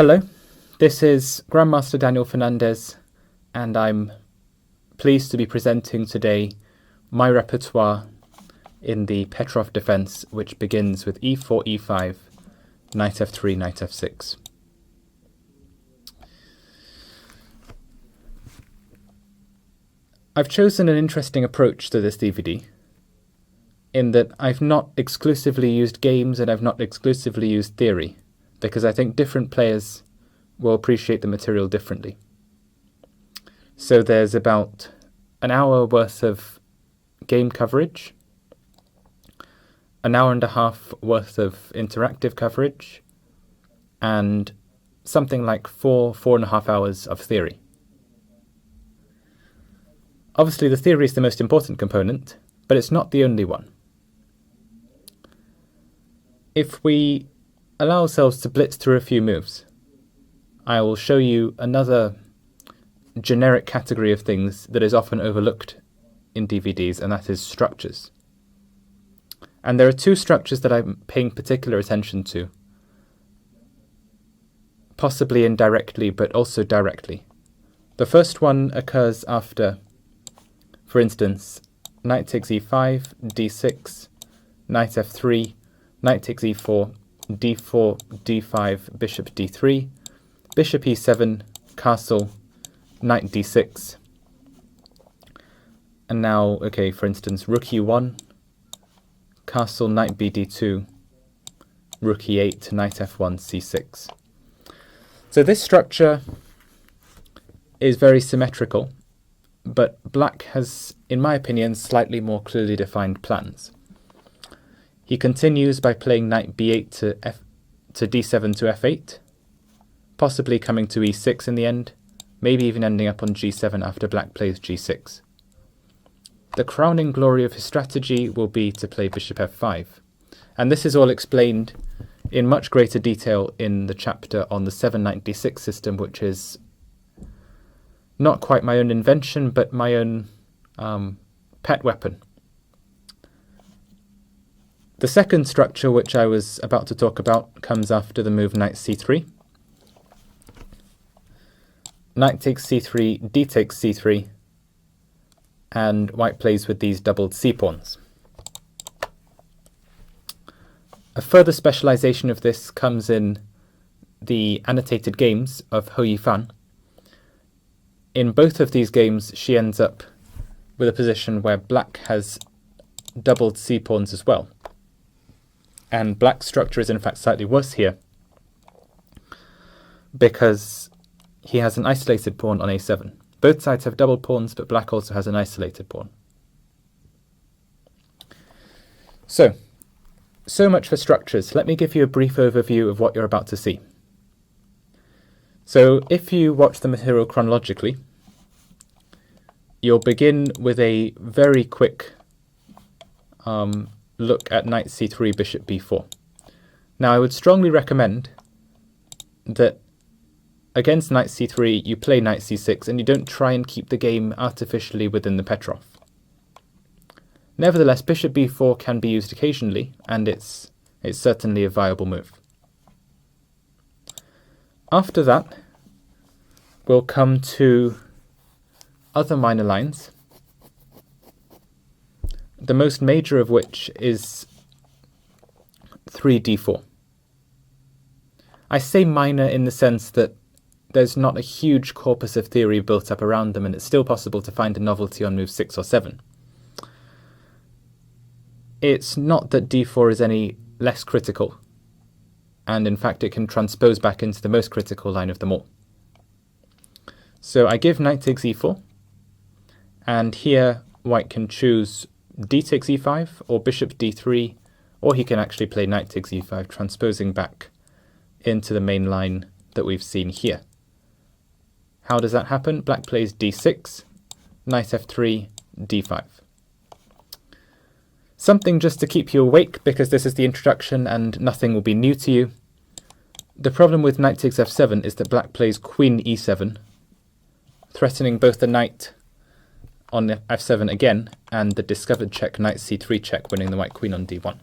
Hello, this is Grandmaster Daniel Fernandez, and I'm pleased to be presenting today my repertoire in the Petroff defense, which begins with e4, e5, knight f3, knight f6. I've chosen an interesting approach to this DVD, in that I've not exclusively used games and I've not exclusively used theory, because I think different players will appreciate the material differently. So there's about an hour worth of game coverage, an hour and a half worth of interactive coverage, and something like 4.5 hours of theory. Obviously, the theory is the most important component, but it's not the only one. If we allow ourselves to blitz through a few moves, I will show you another generic category of things that is often overlooked in DVDs, and that is structures. And there are two structures that I'm paying particular attention to, possibly indirectly, but also directly. The first one occurs after, for instance, knight takes e5, d6, knight f3, knight takes e4, d4, d5, bishop d3, bishop e7, castle, knight d6. And now, okay, for instance, rook e1, castle, knight bd2, rook e8, knight f1, c6. So this structure is very symmetrical, but black has, in my opinion, slightly more clearly defined plans. He continues by playing knight b8 to d7 to f8, possibly coming to e6 in the end, maybe even ending up on g7 after black plays g6. The crowning glory of his strategy will be to play bishop f5, and this is all explained in much greater detail in the chapter on the 7-knight d6 system, which is not quite my own invention, but my own pet weapon. The second structure, which I was about to talk about, comes after the move knight c3. Knight takes c3, d takes c3, and white plays with these doubled c-pawns. A further specialization of this comes in the annotated games of Hou Yifan. In both of these games, she ends up with a position where black has doubled c-pawns as well. And black's structure is in fact slightly worse here, because he has an isolated pawn on a7. Both sides have double pawns, but black also has an isolated pawn. So much for structures. Let me give you a brief overview of what you're about to see. So if you watch the material chronologically, you'll begin with a very quick look at knight c3, bishop b4. Now I would strongly recommend that against knight c3 you play knight c6 and you don't try and keep the game artificially within the Petroff. Nevertheless, bishop b4 can be used occasionally, and it's certainly a viable move. After that, we'll come to other minor lines, the most major of which is 3d4. I say minor in the sense that there's not a huge corpus of theory built up around them, and it's still possible to find a novelty on move 6 or 7. It's not that d4 is any less critical, and in fact it can transpose back into the most critical line of them all. So I give knight takes e4, and here white can choose d takes e5 or bishop d3, or he can actually play knight takes e5, transposing back into the main line that we've seen here. How does that happen? Black plays d6, knight f3, d5. Something just to keep you awake, because this is the introduction and nothing will be new to you. The problem with knight takes f7 is that black plays queen e7, threatening both the knight on f7 again and the discovered check knight c3 check, winning the white queen on d1.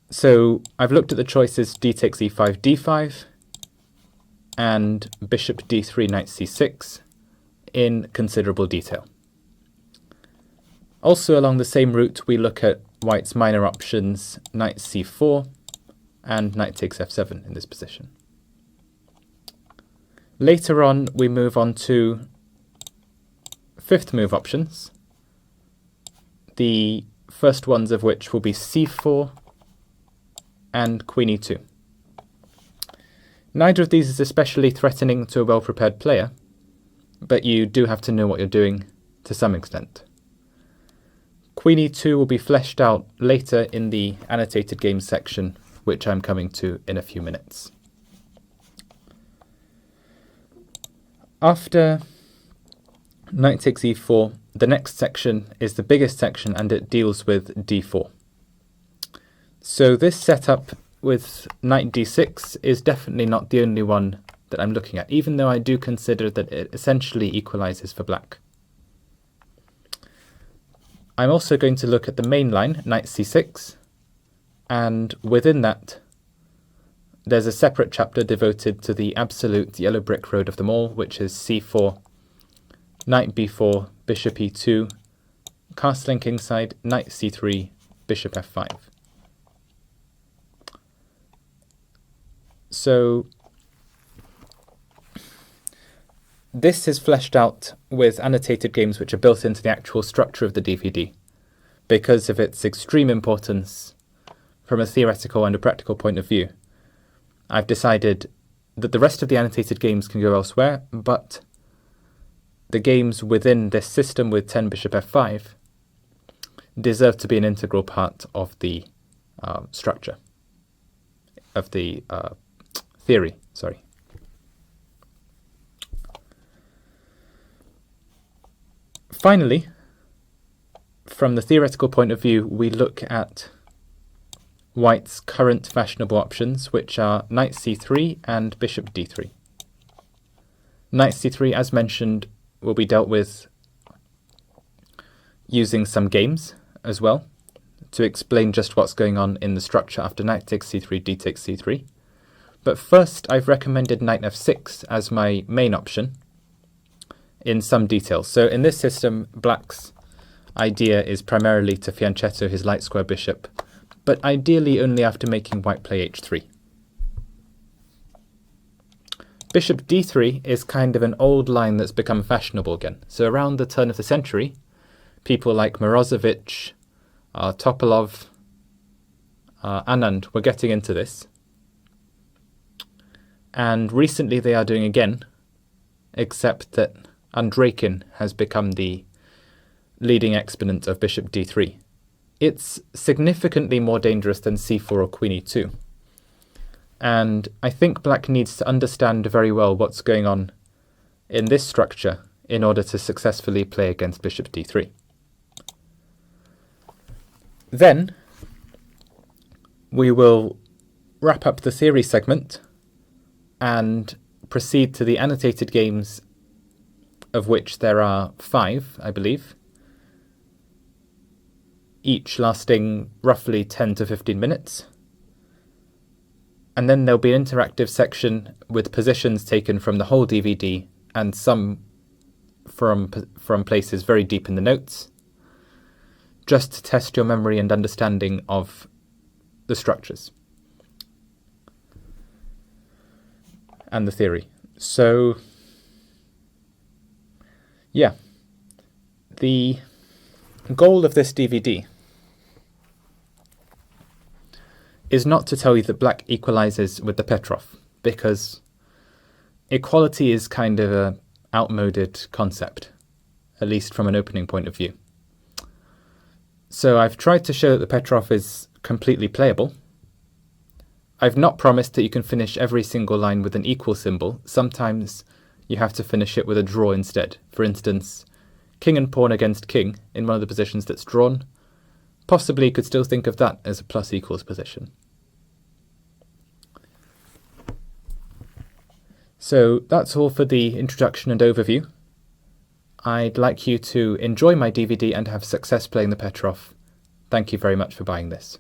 So I've looked at the choices d takes e5, d5, and bishop d3, knight c6 in considerable detail. Also along the same route, we look at white's minor options, knight c4 and knight takes f7 in this position. Later on, we move on to fifth move options, the first ones of which will be c4 and queen e2. Neither of these is especially threatening to a well-prepared player, but you do have to know what you're doing to some extent. Queen e2 will be fleshed out later in the annotated games section, which I'm coming to in a few minutes. After knight takes e4, the next section is the biggest section and it deals with d4. So this setup with knight d6 is definitely not the only one that I'm looking at, even though I do consider that it essentially equalizes for black. I'm also going to look at the main line, knight c6, and within that there's a separate chapter devoted to the absolute yellow brick road of them all, which is c4, knight b4, bishop e2, castling kingside, knight c3, bishop f5. So this is fleshed out with annotated games which are built into the actual structure of the DVD because of its extreme importance from a theoretical and a practical point of view. I've decided that the rest of the annotated games can go elsewhere, but the games within this system with 10 bishop f5 deserve to be an integral part of the structure, of the theory, sorry. Finally, from the theoretical point of view, we look at white's current fashionable options, which are knight c3 and bishop d3. Knight c3, as mentioned, will be dealt with using some games as well to explain just what's going on in the structure after knight takes c3, d takes c3. But first, I've recommended knight f6 as my main option in some detail. So in this system, black's idea is primarily to fianchetto his light square bishop, but ideally only after making white play h3. Bishop d3 is kind of an old line that's become fashionable again. So around the turn of the century, people like Morozovich, Topalov, Anand were getting into this. And recently they are doing again, except that Andreikin has become the leading exponent of bishop d3. It's significantly more dangerous than c4 or queen e2. And I think black needs to understand very well what's going on in this structure in order to successfully play against bishop d3. Then we will wrap up the theory segment and proceed to the annotated games, of which there are 5, I believe, each lasting roughly 10 to 15 minutes. And then there'll be an interactive section with positions taken from the whole DVD and some from places very deep in the notes, just to test your memory and understanding of the structures and the theory. So, yeah, the goal of this DVD is not to tell you that black equalizes with the Petroff, because equality is kind of an outmoded concept, at least from an opening point of view. So I've tried to show that the Petroff is completely playable. I've not promised that you can finish every single line with an equal symbol. Sometimes you have to finish it with a draw instead. For instance, king and pawn against king in one of the positions that's drawn. Possibly you could still think of that as a plus equals position. So that's all for the introduction and overview. I'd like you to enjoy my DVD and have success playing the Petroff. Thank you very much for buying this.